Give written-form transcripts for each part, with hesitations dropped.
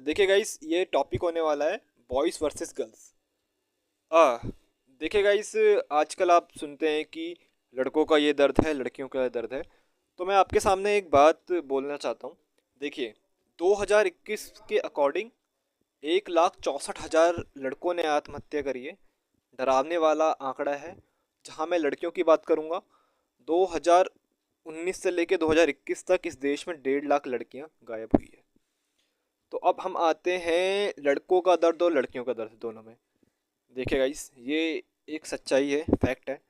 देखिए गाइस, ये टॉपिक होने वाला है बॉयज़ वर्सेस गर्ल्स। आ देखिए गाइस, आजकल आप सुनते हैं कि लड़कों का ये दर्द है, लड़कियों का ये दर्द है। तो मैं आपके सामने एक बात बोलना चाहता हूँ। देखिए, 2021 के अकॉर्डिंग 1,64,000 लड़कों ने आत्महत्या करी है। डरावने वाला आंकड़ा है। जहाँ मैं लड़कियों की बात करूँगा, 2019 से लेकर 2021 तक इस देश में 1.5 लाख लड़कियाँ गायब हुई है। तो अब हम आते हैं लड़कों का दर्द और लड़कियों का दर्द दोनों में। देखिए गाइस, ये एक सच्चाई है, फैक्ट है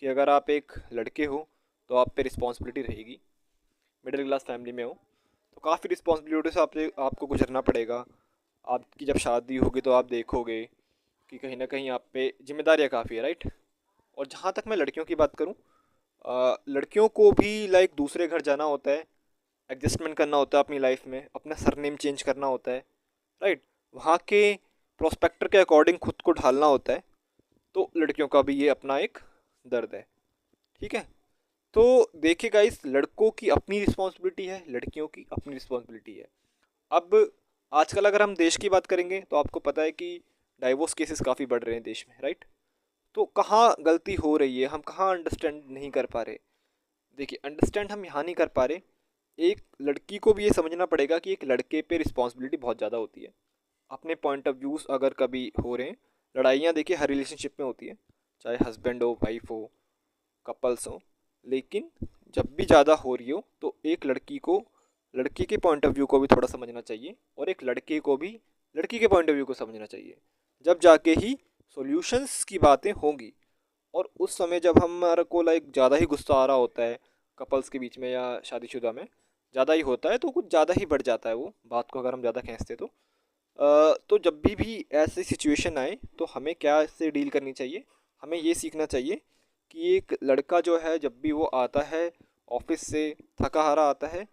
कि अगर आप एक लड़के हो तो आप पे रिस्पॉन्सिबिलिटी रहेगी। मिडिल क्लास फैमिली में हो तो काफ़ी रिस्पॉन्सिबिलिटी से आपको गुजरना पड़ेगा। आपकी जब शादी होगी तो आप देखोगे कि कहीं ना कहीं आप पे जिम्मेदारियाँ काफ़ी है, राइट। और जहाँ तक मैं लड़कियों की बात करूँ, लड़कियों को भी लाइक दूसरे घर जाना होता है, एडजस्टमेंट करना होता है अपनी लाइफ में, अपना सरनेम चेंज करना होता है, राइट। वहाँ के प्रोस्पेक्टर के अकॉर्डिंग खुद को ढालना होता है। तो लड़कियों का भी ये अपना एक दर्द है, ठीक है। तो देखिए गाइस, लड़कों की अपनी रिस्पॉन्सिबिलिटी है, लड़कियों की अपनी रिस्पॉन्सिबिलिटी है। अब आजकल अगर हम देश की बात करेंगे तो आपको पता है कि डाइवोर्स केसेस काफ़ी बढ़ रहे हैं देश में, राइट। तो कहाँ गलती हो रही है, हम कहाँ अंडरस्टैंड नहीं कर पा रहे। देखिए, अंडरस्टैंड हम यहाँ नहीं कर पा रहे। एक लड़की को भी ये समझना पड़ेगा कि एक लड़के पे रिस्पॉन्सिबिलिटी बहुत ज़्यादा होती है। अपने पॉइंट ऑफ व्यूज़ अगर कभी हो रहे हैं, लड़ाइयाँ देखिए हर रिलेशनशिप में होती है, चाहे हस्बैंड हो, वाइफ हो, कपल्स हो। लेकिन जब भी ज़्यादा हो रही हो तो एक लड़की को लड़के के पॉइंट ऑफ व्यू को भी थोड़ा समझना चाहिए, और एक लड़के को भी लड़की के पॉइंट ऑफ व्यू को समझना चाहिए। जब जाके ही सॉल्यूशंस की बातें होंगी। और उस समय जब हमारे को लाइक ज़्यादा ही गुस्सा आ रहा होता है कपल्स के बीच में या शादीशुदा में, ज़्यादा ही होता है तो कुछ ज़्यादा ही बढ़ जाता है वो बात को, अगर हम ज़्यादा खींचते तो जब भी ऐसी सिचुएशन आए तो हमें क्या इससे डील करनी चाहिए। हमें ये सीखना चाहिए कि एक लड़का जो है जब भी वो आता है ऑफिस से, थका हारा आता है,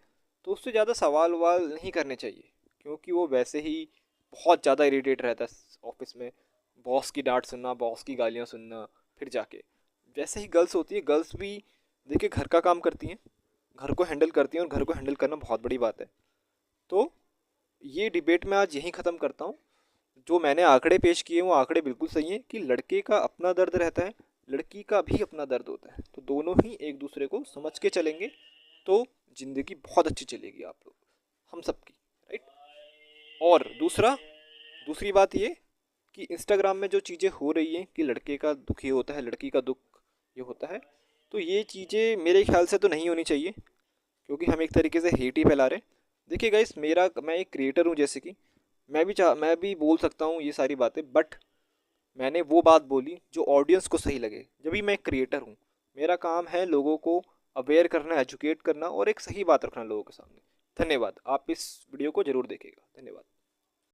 तो उससे ज़्यादा सवाल ववाल नहीं करने चाहिए। क्योंकि वो वैसे ही बहुत ज़्यादा इरिटेट रहता है ऑफिस में। बॉस की डांट सुनना, बॉस की गालियाँ सुनना, फिर जाके वैसे ही गर्ल्स होती है। गर्ल्स भी देखिए घर का काम करती हैं, घर को हैंडल करती हैं, और घर को हैंडल करना बहुत बड़ी बात है। तो ये डिबेट मैं आज यहीं ख़त्म करता हूँ। जो मैंने आंकड़े पेश किए वो आंकड़े बिल्कुल सही हैं कि लड़के का अपना दर्द रहता है, लड़की का भी अपना दर्द होता है। तो दोनों ही एक दूसरे को समझ के चलेंगे तो ज़िंदगी बहुत अच्छी चलेगी आप लोग, हम सबकी, राइट। और दूसरी बात ये कि इंस्टाग्राम में जो चीज़ें हो रही हैं कि लड़के का दुख ये होता है, लड़की का दुख ये होता है, तो ये चीज़ें मेरे ख्याल से तो नहीं होनी चाहिए। क्योंकि हम एक तरीके से हेट ही फैला रहे हैं। देखिए गाइस, मैं एक क्रिएटर हूँ, जैसे कि मैं भी बोल सकता हूँ ये सारी बातें, बट मैंने वो बात बोली जो ऑडियंस को सही लगे। जब भी मैं एक क्रिएटर हूँ, मेरा काम है लोगों को अवेयर करना, एजुकेट करना और एक सही बात रखना लोगों के सामने। धन्यवाद। आप इस वीडियो को ज़रूर देखिएगा। धन्यवाद।